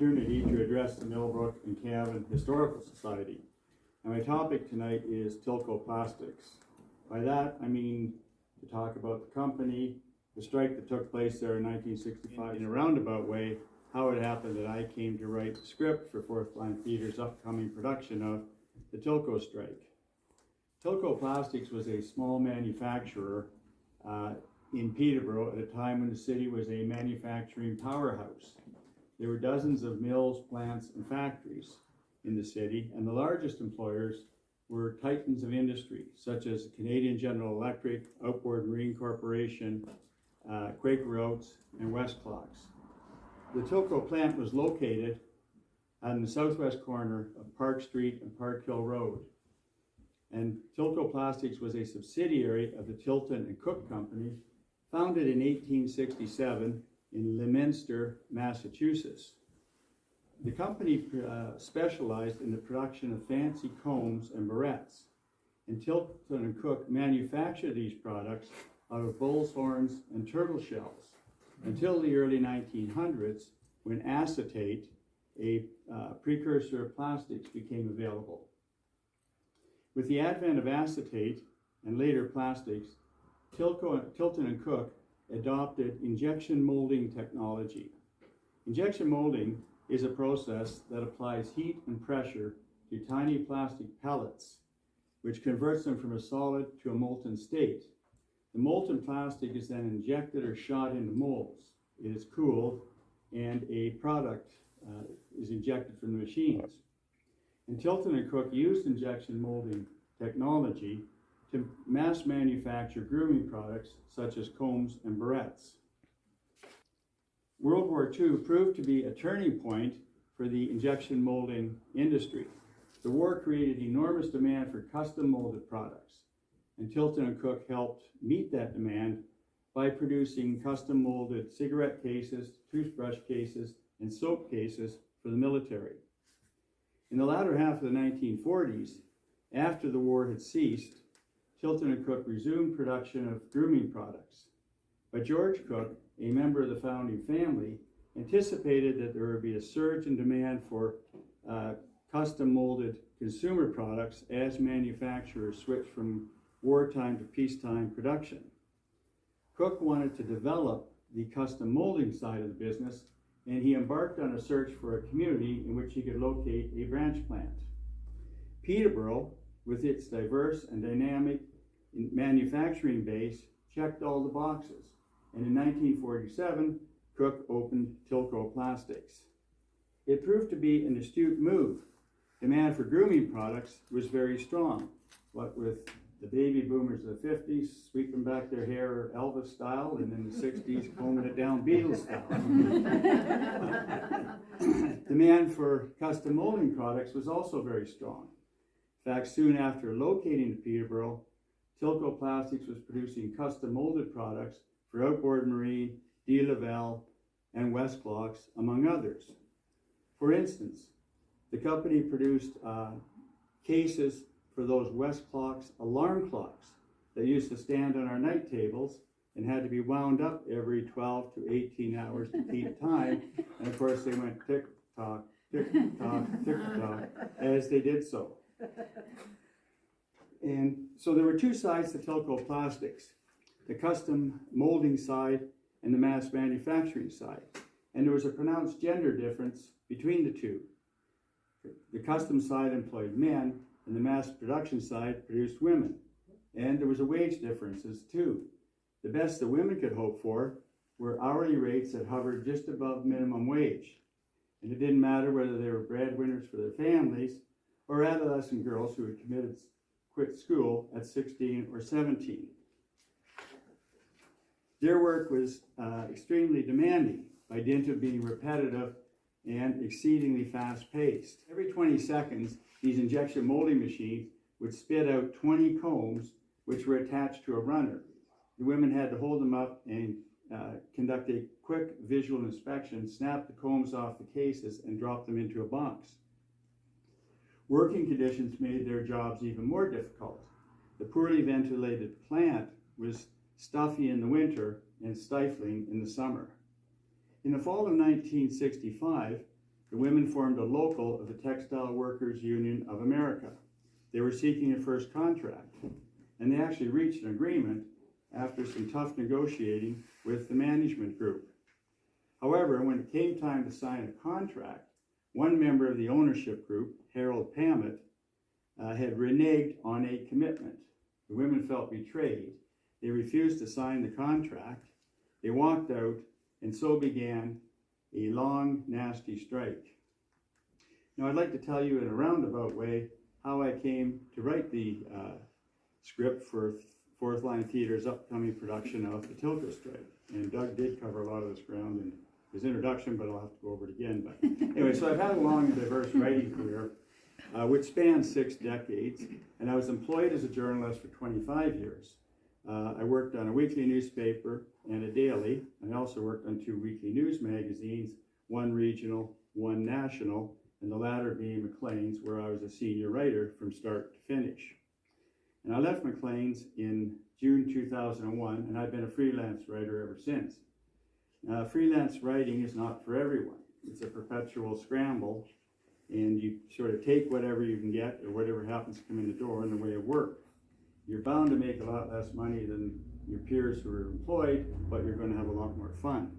opportunity to address the Millbrook and Cavan Historical Society. And my topic tonight is Tilco Plastics. By that, I mean to talk about the company, the strike that took place there in 1965, in a roundabout way, how it happened that I came to write the script for Fourth Line Theatre's upcoming production of the Tilco strike. Tilco Plastics was a small manufacturer in Peterborough at a time when the city was a manufacturing powerhouse. There were dozens of mills, plants, and factories in the city, and the largest employers were titans of industry, such as Canadian General Electric, Outboard Marine Corporation, Quaker Oats, and Westclox. The Tilco plant was located on the southwest corner of Park Street and Park Hill Road. And Tilco Plastics was a subsidiary of the Tilton and Cook Company, founded in 1867 in Leominster, Massachusetts. The company specialized in the production of fancy combs and barrettes, and Tilton and Cook manufactured these products out of bull's horns and turtle shells until the early 1900s, when acetate, a precursor of plastics, became available. With the advent of acetate and later plastics, Tilton and Cook adopted injection molding technology. Injection molding is a process that applies heat and pressure to tiny plastic pellets, which converts them from a solid to a molten state. The molten plastic is then injected or shot into molds. It is cooled, and a product is injected from the machines. And Tilton and Cook used injection molding technology to mass manufacture grooming products such as combs and barrettes. World War II proved to be a turning point for the injection molding industry. The war created enormous demand for custom molded products, and Tilton and Cook helped meet that demand by producing custom molded cigarette cases, toothbrush cases, and soap cases for the military. In the latter half of the 1940s, after the war had ceased, Tilton and Cook resumed production of grooming products. But George Cook, a member of the founding family, anticipated that there would be a surge in demand for custom molded consumer products as manufacturers switched from wartime to peacetime production. Cook wanted to develop the custom molding side of the business, and he embarked on a search for a community in which he could locate a branch plant. Peterborough, with its diverse and dynamic manufacturing base, checked all the boxes, and in 1947, Cook opened Tilco Plastics. It proved to be an astute move. Demand for grooming products was very strong, what with the baby boomers of the 50s sweeping back their hair Elvis style, and in the 60s combing it down Beatles style. Demand for custom molding products was also very strong. In fact, soon after locating in Peterborough, Tilco Plastics was producing custom molded products for Outboard Marine, De Lavelle, and Westclox, among others. For instance, the company produced cases for those Westclox alarm clocks that used to stand on our night tables and had to be wound up every 12 to 18 hours to keep time. And of course, they went tick-tock, tick-tock, tick-tock as they did so. And so there were two sides to Tilco Plastics, the custom molding side and the mass manufacturing side. And there was a pronounced gender difference between the two. The custom side employed men, and the mass production side produced women. And there was a wage differences too. The best the women could hope for were hourly rates that hovered just above minimum wage. And it didn't matter whether they were breadwinners for their families or adolescent girls who had quit school at 16 or 17. Their work was extremely demanding by dint of being repetitive and exceedingly fast-paced. Every 20 seconds, these injection molding machines would spit out 20 combs which were attached to a runner. The women had to hold them up and conduct a quick visual inspection, snap the combs off the cases, and drop them into a box. Working conditions made their jobs even more difficult. The poorly ventilated plant was stuffy in the winter and stifling in the summer. In the fall of 1965, the women formed a local of the Textile Workers Union of America. They were seeking a first contract, and they actually reached an agreement after some tough negotiating with the management group. However, when it came time to sign a contract, one member of the ownership group, Harold Pammett, had reneged on a commitment. The women felt betrayed. They refused to sign the contract. They walked out, and so began a long, nasty strike. Now, I'd like to tell you in a roundabout way how I came to write the script for Fourth Line Theatre's upcoming production of the Tilco Strike. And Doug did cover a lot of this ground in his introduction, but I'll have to go over it again. But anyway, so I've had a long and diverse writing career, which spans 6 decades, and I was employed as a journalist for 25 years. I worked on a weekly newspaper and a daily. I also worked on 2 weekly news magazines, one regional, one national, and the latter being Maclean's, where I was a senior writer from start to finish. And I left Maclean's in June 2001, and I've been a freelance writer ever since. Freelance writing is not for everyone. It's a perpetual scramble, and you sort of take whatever you can get or whatever happens to come in the door in the way of work. You're bound to make a lot less money than your peers who are employed, but you're going to have a lot more fun.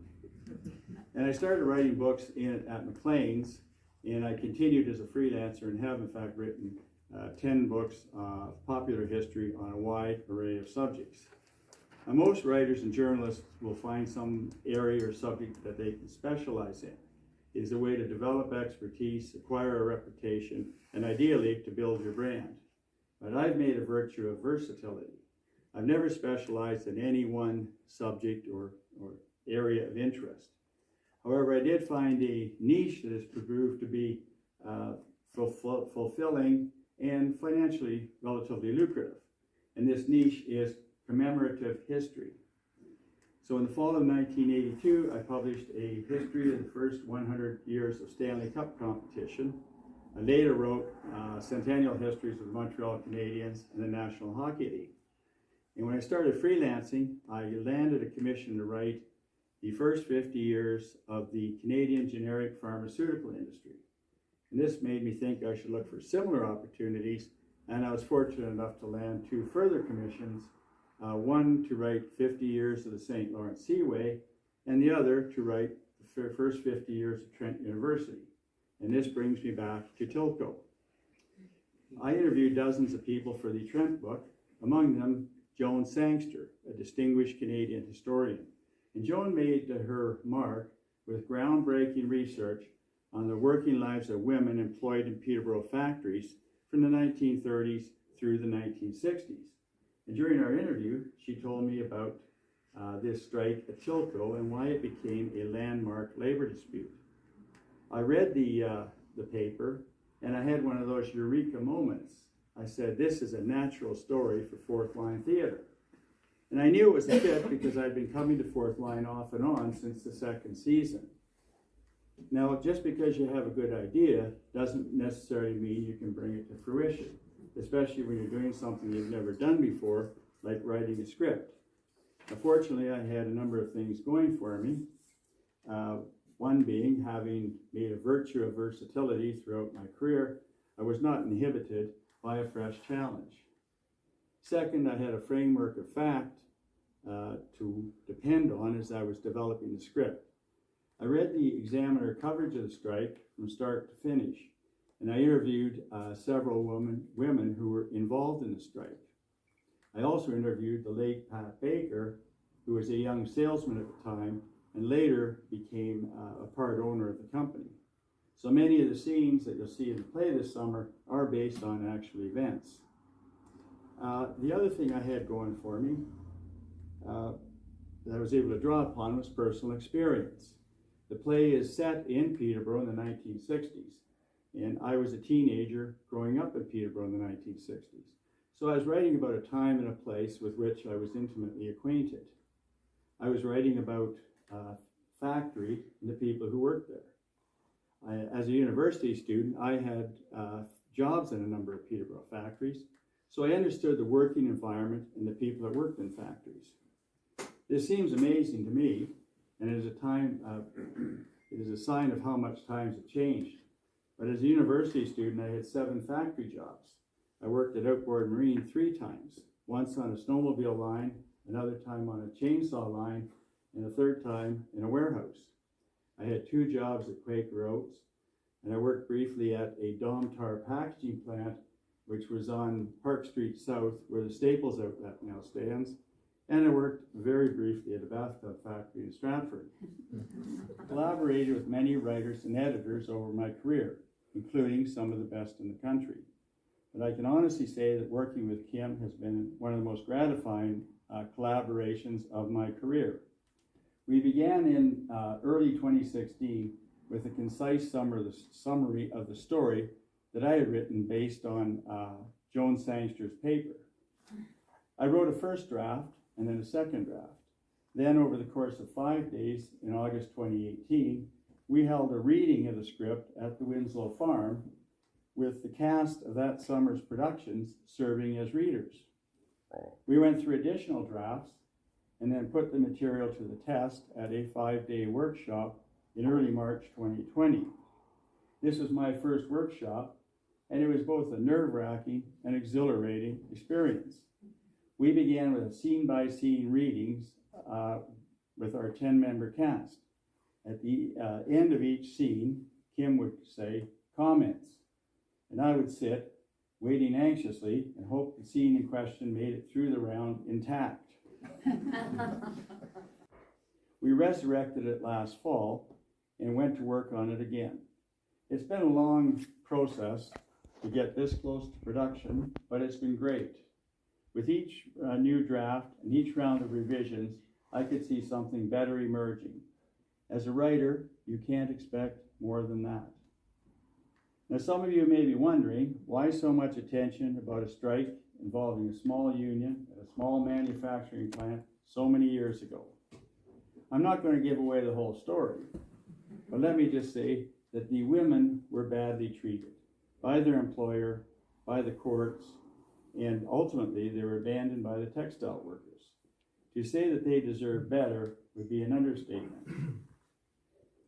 And I started writing books at Maclean's, and I continued as a freelancer and have in fact written 10 books of popular history on a wide array of subjects. Now, most writers and journalists will find some area or subject that they can specialize in. It is a way to develop expertise, acquire a reputation, and ideally to build your brand. But I've made a virtue of versatility. I've never specialized in any one subject or area of interest. However, I did find a niche that has proved to be fulfilling and financially relatively lucrative. And this niche is commemorative history. So in the fall of 1982, I published a history of the first 100 years of Stanley Cup competition. I later wrote centennial histories of the Montreal Canadiens and the National Hockey League. And when I started freelancing, I landed a commission to write the first 50 years of the Canadian generic pharmaceutical industry. And this made me think I should look for similar opportunities, and I was fortunate enough to land 2 further commissions, one to write 50 years of the St. Lawrence Seaway, and the other to write the first 50 years of Trent University. And this brings me back to Tilco. I interviewed dozens of people for the Trent book, among them Joan Sangster, a distinguished Canadian historian. And Joan made her mark with groundbreaking research on the working lives of women employed in Peterborough factories from the 1930s through the 1960s. And during our interview, she told me about this strike at Tilco and why it became a landmark labor dispute. I read the paper, and I had one of those eureka moments. I said, this is a natural story for Fourth Line Theatre. And I knew it was a fit because I'd been coming to Fourth Line off and on since the 2nd season. Now, just because you have a good idea doesn't necessarily mean you can bring it to fruition, especially when you're doing something you've never done before, like writing a script. Unfortunately, I had a number of things going for me. One being, having made a virtue of versatility throughout my career, I was not inhibited by a fresh challenge. Second, I had a framework of fact to depend on as I was developing the script. I read the Examiner coverage of the strike from start to finish, and I interviewed several women who were involved in the strike. I also interviewed the late Pat Baker, who was a young salesman at the time and later became a part owner of the company. So many of the scenes that you'll see in the play this summer are based on actual events. The other thing I had going for me that I was able to draw upon was personal experience. The play is set in Peterborough in the 1960s, and I was a teenager growing up in Peterborough in the 1960s. So I was writing about a time and a place with which I was intimately acquainted. I was writing about factory and the people who worked there. As a university student, I had jobs in a number of Peterborough factories, so I understood the working environment and the people that worked in factories. This seems amazing to me, and it is a time, It is a sign of how much times have changed. But as a university student, I had 7 factory jobs. I worked at Outboard Marine 3 times, once on a snowmobile line, another time on a chainsaw line, and a third time in a warehouse. I had 2 jobs at Quaker Oats, and I worked briefly at a Domtar packaging plant, which was on Park Street South, where the Staples outlet now stands. And I worked very briefly at a bathtub factory in Stratford. Collaborated with many writers and editors over my career, including some of the best in the country. But I can honestly say that working with Kim has been one of the most gratifying collaborations of my career. We began in early 2016 with a concise summary of the story that I had written based on Joan Sangster's paper. I wrote a first draft and then a second draft. Then over the course of 5 days in August 2018, we held a reading of the script at the Winslow Farm with the cast of that summer's productions serving as readers. We went through additional drafts and then put the material to the test at a 5-day workshop in early March 2020. This was my first workshop, and it was both a nerve-wracking and exhilarating experience. We began with scene-by-scene readings with our 10-member cast. At the end of each scene, Kim would say, "Comments," and I would sit, waiting anxiously, and hope the scene in question made it through the round intact. We resurrected it last fall and went to work on it again. It's been a long process to get this close to production, but it's been great. With each new draft and each round of revisions, I could see something better emerging. As a writer, you can't expect more than that. Now, some of you may be wondering why so much attention about a strike involving a small union at a small manufacturing plant so many years ago. I'm not going to give away the whole story, but let me just say that the women were badly treated by their employer, by the courts, and ultimately they were abandoned by the textile workers. To say that they deserve better would be an understatement.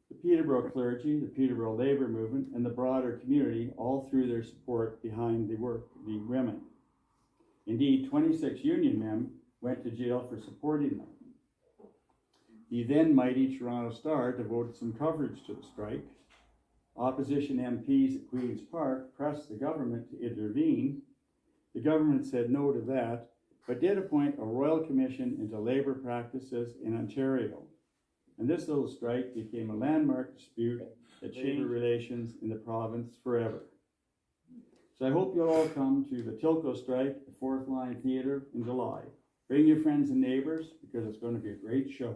The Peterborough clergy, the Peterborough labor movement, and the broader community all threw their support behind the women. Indeed, 26 union men went to jail for supporting them. The then mighty Toronto Star devoted some coverage to the strike. Opposition MPs at Queen's Park pressed the government to intervene. The government said no to that, but did appoint a royal commission into labour practices in Ontario. And this little strike became a landmark dispute that changed relations in the province forever. So I hope you'll all come to the Tilco strike at the Fourth Line Theatre in July. Bring your friends and neighbours because it's going to be a great show.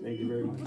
Thank you very much.